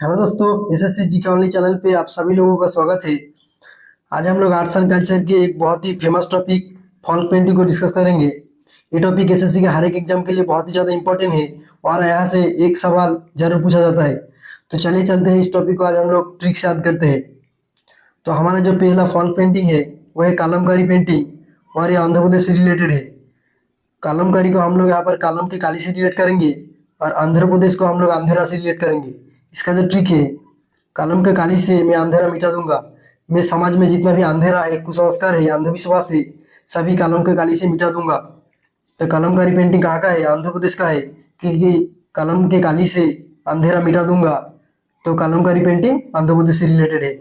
Hello दोस्तों, SSC जी के only channel पे आप सभी लोगों का स्वागत है। आज हम लोग आर्ट्स एंड कल्चर के एक बहुत ही फेमस टॉपिक फॉल्क पेंटिंग को डिस्कस करेंगे। ये टॉपिक एसएससी के हर एक एग्जाम के लिए बहुत ही ज़्यादा इंपॉर्टेंट है और यहाँ से एक सवाल जरूर पूछा जाता है। तो चलिए चलते हैं, इस टॉपिक को आज हम लोग ट्रिक से याद करते हैं। तो हमारा जो पहला फॉल्क पेंटिंग है वो है कलमकारी पेंटिंग और ये आंध्र प्रदेश से रिलेटेड है। कलमकारी को हम लोग यहाँ पर कलम के काली से रिलेट करेंगे और आंध्र प्रदेश को हम लोग अंधेरा से रिलेट करेंगे। इसका जो ट्रिक है, कलम के काली से मैं अंधेरा मिटा दूंगा। मैं समाज में जितना भी अंधेरा है, कुसंस्कार है, अंधविश्वास है, सभी कलम के काली से मिटा दूंगा। तो कलमकारी पेंटिंग कहाँ का है? आंध्र प्रदेश का है, क्योंकि कलम के काली से अंधेरा मिटा दूंगा। तो कलमकारी पेंटिंग आंध्र प्रदेश से रिलेटेड है।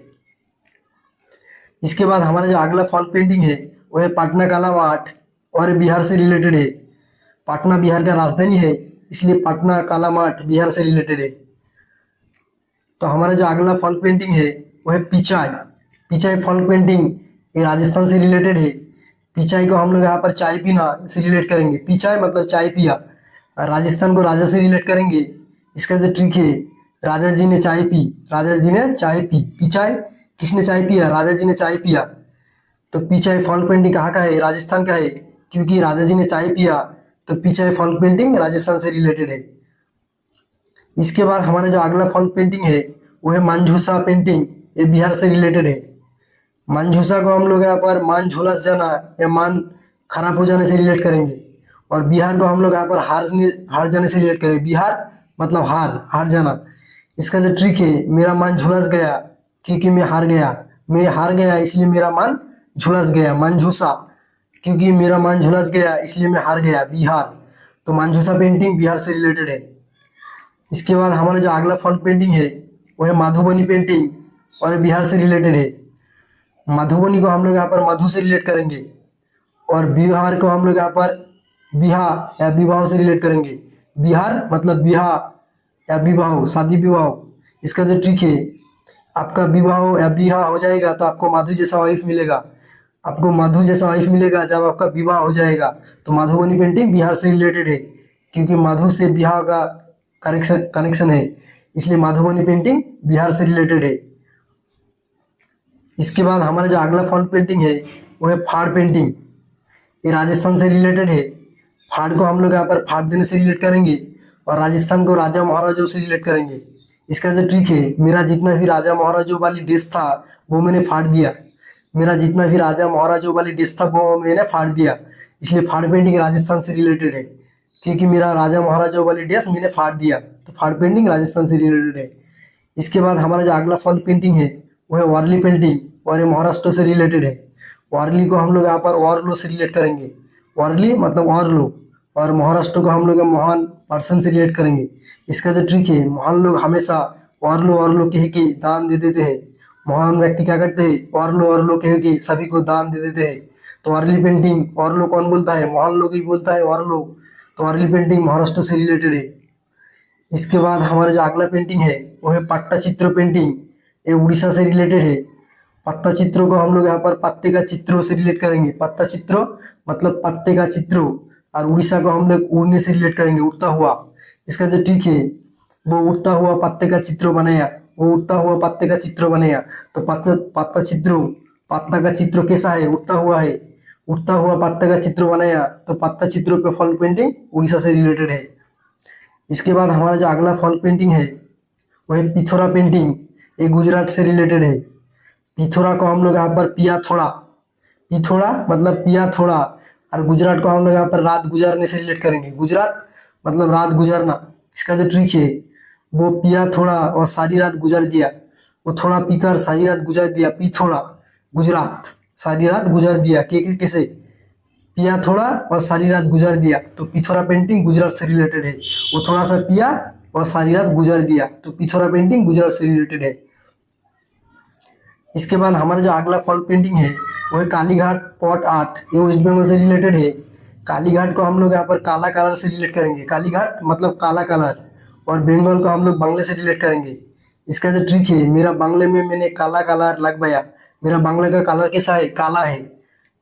इसके बाद हमारा जो अगला फॉल्क पेंटिंग है वो है पटना कला मार्ट और बिहार से रिलेटेड है। पटना बिहार का राजधानी है, इसलिए पटना कला मार्ट बिहार से रिलेटेड है। तो हमारा जो अगला फॉल्क पेंटिंग है वो है पिचाई। पिचाई फॉल्क पेंटिंग ये राजस्थान से रिलेटेड है। पिचाई को हम लोग यहाँ पर चाय पीना से रिलेट करेंगे। पिचाई मतलब चाय पिया, और राजस्थान को राजा से रिलेट करेंगे। इसका जो ट्रिक है, राजा जी ने चाय पी, राजा जी ने चाय पी। पिचाई किसने चाय पिया? राजा जी ने चाय पिया। तो पिचाई फॉल्क पेंटिंग कहाँ का है? राजस्थान का है, क्योंकि राजा जी ने चाय पिया। तो पिचाई फॉल्क पेंटिंग राजस्थान से रिलेटेड है। इसके बाद हमारा जो अगला फॉल्क पेंटिंग है वो है मंझूसा पेंटिंग। ये बिहार से रिलेटेड है। मंझूसा को हम लोग यहाँ पर मान झुलस जाना या मान खराब हो जाने से रिलेट करेंगे, और बिहार को हम लोग यहाँ पर हार जाने से रिलेट करेंगे। बिहार मतलब हार, हार जाना। इसका जो ट्रिक है, मेरा मान झुलस गया क्योंकि मैं हार गया। मैं हार गया इसलिए मेरा मान झुलस गया। मंझूसा, क्योंकि मेरा मान झुलस गया इसलिए मैं हार गया। बिहार। तो मंझूसा पेंटिंग बिहार से रिलेटेड है। इसके बाद हमारा जो अगला फॉल्क पेंटिंग है वो है मधुबनी पेंटिंग और बिहार से रिलेटेड है। मधुबनी को हम लोग यहाँ पर मधु से रिलेट करेंगे, और बिहार को हम लोग यहाँ पर बिहा या विवाह से रिलेट करेंगे। बिहार मतलब बिहा या विवाह, शादी विवाह। इसका जो ट्रिक है, आपका विवाह या बिहा हो जाएगा तो आपको मधु जैसा वाइफ मिलेगा। आपको मधु जैसा वाइफ मिलेगा जब आपका विवाह हो जाएगा। तो मधुबनी पेंटिंग बिहार से रिलेटेड है, क्योंकि मधु से बिहार का कनेक्शन कनेक्शन है, इसलिए मधुबनी पेंटिंग बिहार से रिलेटेड है। इसके बाद हमारा जो अगला फॉल्क पेंटिंग है वो है फाड़ पेंटिंग। ये राजस्थान से रिलेटेड है। फाड़ को हम लोग यहाँ पर फाड़ देने से रिलेट करेंगे, और राजस्थान को राजा महाराजाओं से रिलेट करेंगे। इसका जो ट्रिक है, मेरा जितना भी राजा महाराजाओं वाली ड्रेस था वो मैंने फाड़ दिया। मेरा जितना भी राजा महाराजाओं वाली ड्रेस था वो मैंने फाड़ दिया, इसलिए फाड़ पेंटिंग राजस्थान से रिलेटेड है, क्योंकि मेरा राजा महाराजाओं वाली ड्रेस मैंने फाड़ दिया। तो फाड़ पेंटिंग राजस्थान से रिलेटेड है। इसके बाद हमारा जो अगला फॉल्क पेंटिंग है वो है वारली पेंटिंग, और ये महाराष्ट्र से रिलेटेड है। वारली को हम लोग यहाँ पर वारलो से रिलेट करेंगे। वारली मतलब वारलो, और महाराष्ट्र को हम लोग महान पर्सन से रिलेट करेंगे। इसका जो ट्रिक है, महान लोग हमेशा वारलो वारलो कह के दान दे देते हैं। महान व्यक्ति क्या करते हैं? वारलो वारलो कह के सभी को दान दे देते हैं। तो वारली पेंटिंग, वारलो कौन बोलता है? महान लोग ही बोलता है वारलो। तो वारली पेंटिंग महाराष्ट्र से रिलेटेड है। इसके बाद हमारा जो अगला पेंटिंग है वो है पट्टा चित्र पेंटिंग। ये उड़ीसा से रिलेटेड है। पत्ता चित्रों को हम लोग यहाँ पर पत्ते का चित्रों से रिलेट करेंगे। पत्ता चित्रों मतलब पत्ते का चित्रों, और उड़ीसा को हम लोग उड़ने से रिलेट करेंगे, उड़ता हुआ। इसका जो ट्रिक है, वो उड़ता हुआ पत्ते का चित्र बनाया। वो उड़ता हुआ पत्ते का चित्र बनाया। तो पत्ता पत्ता चित्रों, पत्ता का चित्र कैसा है? उड़ता हुआ है। उड़ता हुआ पत्ते का चित्र बनाया, तो पत्ता चित्रों पे फॉल्क पेंटिंग उड़ीसा से रिलेटेड है। इसके बाद हमारा जो अगला फॉल्क पेंटिंग है वो है पिथोरा पेंटिंग। ये गुजरात से रिलेटेड है। पिथोरा को हम लोग यहाँ पर पिया थोड़ा, पिथोड़ा मतलब पिया थोड़ा, और गुजरात को हम लोग यहाँ पर रात गुजारने से रिलेट करेंगे। गुजरात मतलब रात गुजारना। इसका जो ट्रिक है, वो पिया थोड़ा और सारी रात गुजार दिया। वो थोड़ा पीकर सारी रात गुजार दिया। पी थोड़ा, गुजरात, सारी रात गुजार दिया। कैसे? पिया थोड़ा और सारी रात गुजार दिया। तो पिथोरा पेंटिंग गुजरात से रिलेटेड है। वो थोड़ा सा पिया और सारी रात गुजार दिया। तो पिथोरा पेंटिंग गुजरात से रिलेटेड है। इसके बाद हमारा जो अगला फॉल्क पेंटिंग है वो है कालीघाट पॉट आर्ट। ये वेस्ट बंगाल से रिलेटेड है। कालीघाट को हम लोग यहाँ पर काला कलर से रिलेट करेंगे। कालीघाट मतलब काला कलर, और बंगाल को हम लोग बांग्ला से रिलेट करेंगे। इसका जो ट्रिक है, मेरा बांग्ले में मैंने काला कलर लगवाया। मेरा बांग्ला का कलर कैसा है? काला है।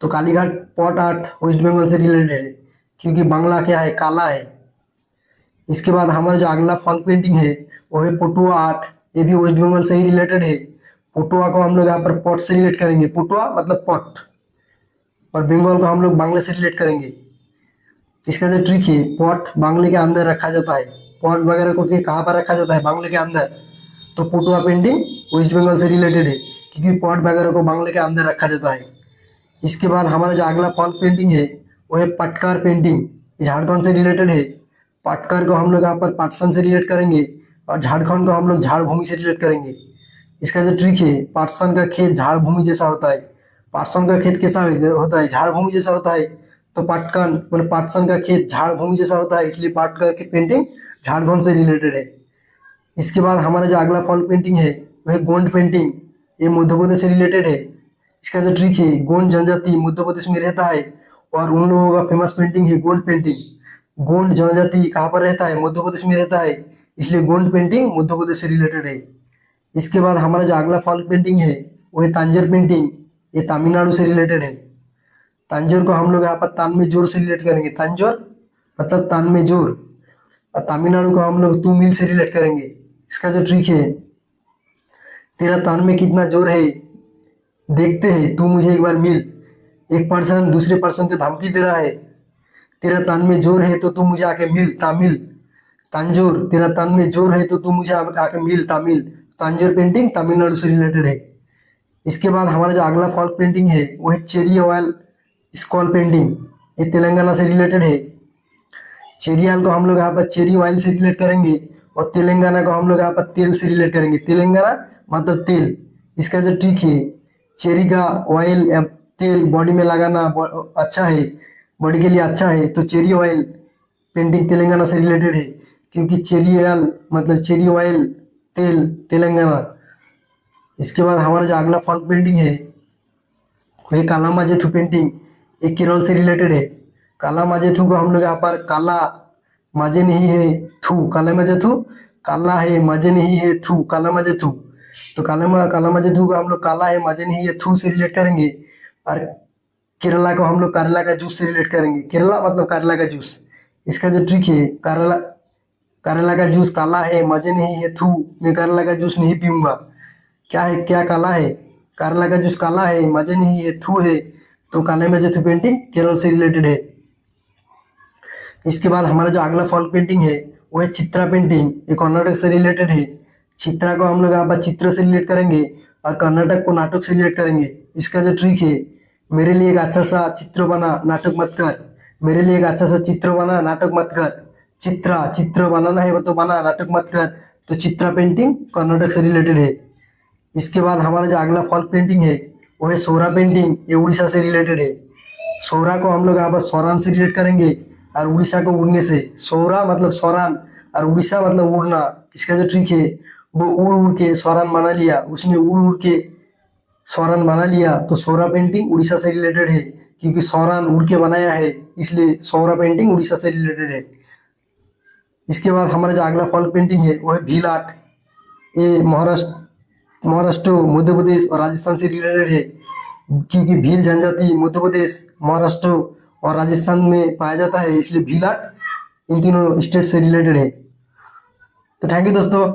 तो कालीघाट पॉट आर्ट वेस्ट बंगाल से रिलेटेड है, क्योंकि बांग्ला क्या है? काला है। इसके बाद हमारा जो अगला फॉल्क पेंटिंग है वो है पटुआ आर्ट। ये भी वेस्ट बंगाल से ही रिलेटेड है। पुटुआ को हम लोग यहाँ पर पॉट से रिलेट करेंगे, पुटुआ मतलब पॉट, और बंगाल को हम लोग बांग्ला से रिलेट करेंगे। इसका जो ट्रिक है, पॉट बांग्ले के अंदर रखा जाता है, पॉट वगैरह को कहाँ पर रखा जाता है, बांग्ले के अंदर। तो पुटुआ पेंटिंग वेस्ट बंगाल से रिलेटेड है, क्योंकि पॉट वगैरह को बांग्ले के अंदर रखा जाता है। इसके बाद हमारा जो अगला फॉल्क पेंटिंग है वो है पटकार पेंटिंग, झारखंड से रिलेटेड है। पटकार को हम लोग यहाँ पर पाटसन से रिलेट करेंगे, और झारखंड को हम लोग झाड़ भूमि से रिलेट करेंगे। इसका जो ट्रिक है, पाटसन का खेत झाड़ भूमि जैसा होता है। पाटसन का खेत कैसा होता है, झाड़ भूमि जैसा होता है। तो पाटकन मतलब पाटसन का खेत झाड़ भूमि जैसा होता है, इसलिए पाटकर की पेंटिंग झारखंड से रिलेटेड है। इसके बाद हमारा जो अगला फॉल्क पेंटिंग है वो है गोंड पेंटिंग, ये मध्य प्रदेश से रिलेटेड है। इसका जो ट्रिक है, गोंड जनजाति मध्य प्रदेश में रहता है, और उन लोगों का फेमस पेंटिंग है गोंड पेंटिंग। गोंड जनजाति कहाँ पर रहता है, मध्य प्रदेश में रहता है, इसलिए गोंड पेंटिंग मध्य प्रदेश से रिलेटेड है। इसके बाद हमारा जो अगला फॉल्क पेंटिंग है वो है तांजर पेंटिंग, ये तमिलनाडु से रिलेटेड है। तांजोर को हम लोग यहाँ पर तान में जोर से रिलेट करेंगे, तांजोर मतलब तान में जोर, और तमिलनाडु को हम लोग तू मिल से रिलेट करेंगे। इसका जो ट्रिक है, तेरा तान में कितना जोर है देखते हैं, तू मुझे एक बार मिल। एक पर्सन दूसरे पर्सन को धमकी दे रहा है, तेरा तान में जोर है तो तू मुझे आके मिल, तामिल। तांजोर, तेरा तान में जोर है तो तू मुझे आके मिल, तामिल। तांजोर पेंटिंग तमिलनाडु से रिलेटेड है। इसके बाद हमारा जो अगला फॉल्क पेंटिंग है वो है चेरी ऑयल स्कॉल पेंटिंग, ये तेलंगाना से रिलेटेड है। चेरी ऑयल को हम लोग यहाँ पर चेरी ऑयल से रिलेट करेंगे, और तेलंगाना को हम लोग यहाँ पर तेल से रिलेट करेंगे, तेलंगाना मतलब तेल। इसका जो ट्रिक है, चेरी का ऑयल या तेल बॉडी में लगाना अच्छा है, बॉडी के लिए अच्छा है, तो चेरी ऑयल पेंटिंग तेलंगाना से रिलेटेड है, क्योंकि चेरी ऑयल मतलब चेरी ऑयल तेल तेलंगाना। इसके बाद हमारा जो अगला फॉल्क पेंटिंग है वो है काला माजेथु पेंटिंग, एक केरल से रिलेटेड है। काला माजेथु को हम लोग यहाँ पर काला माजे नहीं है थू, काला माजेथु काला है माजे नहीं है थू, काला माजेथु। तो काला माजेथु को हम लोग काला है माजे नहीं है थू से रिलेट करेंगे। और केरला को हम लोग केरला का जूस से रिलेट करेंगे, केरला मतलब केरला का जूस। इसका जो ट्रिक है, केरला केरला का जूस काला है मजे नहीं है थू, मैं केरला का जूस नहीं पीऊंगा। क्या है, क्या काला है, केरला का जूस काला है मजे नहीं है थू है, तो काले मजे थू पेंटिंग केरल से रिलेटेड है। इसके बाद हमारा जो अगला फॉल्क पेंटिंग है वो है चित्रा पेंटिंग, ये कर्नाटक से रिलेटेड है। चित्रा को हम लोग यहाँ पर चित्र से रिलेट करेंगे, और कर्नाटक को नाटक से रिलेट करेंगे। इसका जो ट्रिक है, मेरे लिए एक अच्छा सा चित्र बना नाटक मत कर, मेरे लिए एक अच्छा सा चित्र बना नाटक मत कर। चित्रा चित्र बनाना है वो तो बना, नाटक मत कर। तो चित्रा पेंटिंग कर्नाटक से रिलेटेड है। इसके बाद हमारा जो अगला फॉल्क पेंटिंग है वो है सोरा पेंटिंग, ये उड़ीसा से रिलेटेड है। सोरा को हम लोग यहाँ पर सौरान से रिलेट करेंगे, और उड़ीसा को उड़ने से, सोरा मतलब सौरान और उड़ीसा मतलब उड़ना। इसका जो ट्रिक है, वो उड़ उड़ के सौरान बना लिया, उसने उड़ उड़ के सौरान बना लिया, तो सोरा पेंटिंग उड़ीसा से रिलेटेड है, क्योंकि सौरान उड़ के बनाया है, इसलिए सोरा पेंटिंग उड़ीसा से रिलेटेड है। इसके बाद हमारा जो अगला फॉल्क पेंटिंग है वो है भील आर्ट, ये महाराष्ट्र मध्य प्रदेश और राजस्थान से रिलेटेड है, क्योंकि भील जनजाति मध्य प्रदेश महाराष्ट्र और राजस्थान में पाया जाता है, इसलिए भील आर्ट इन तीनों स्टेट से रिलेटेड है। तो थैंक यू दोस्तों।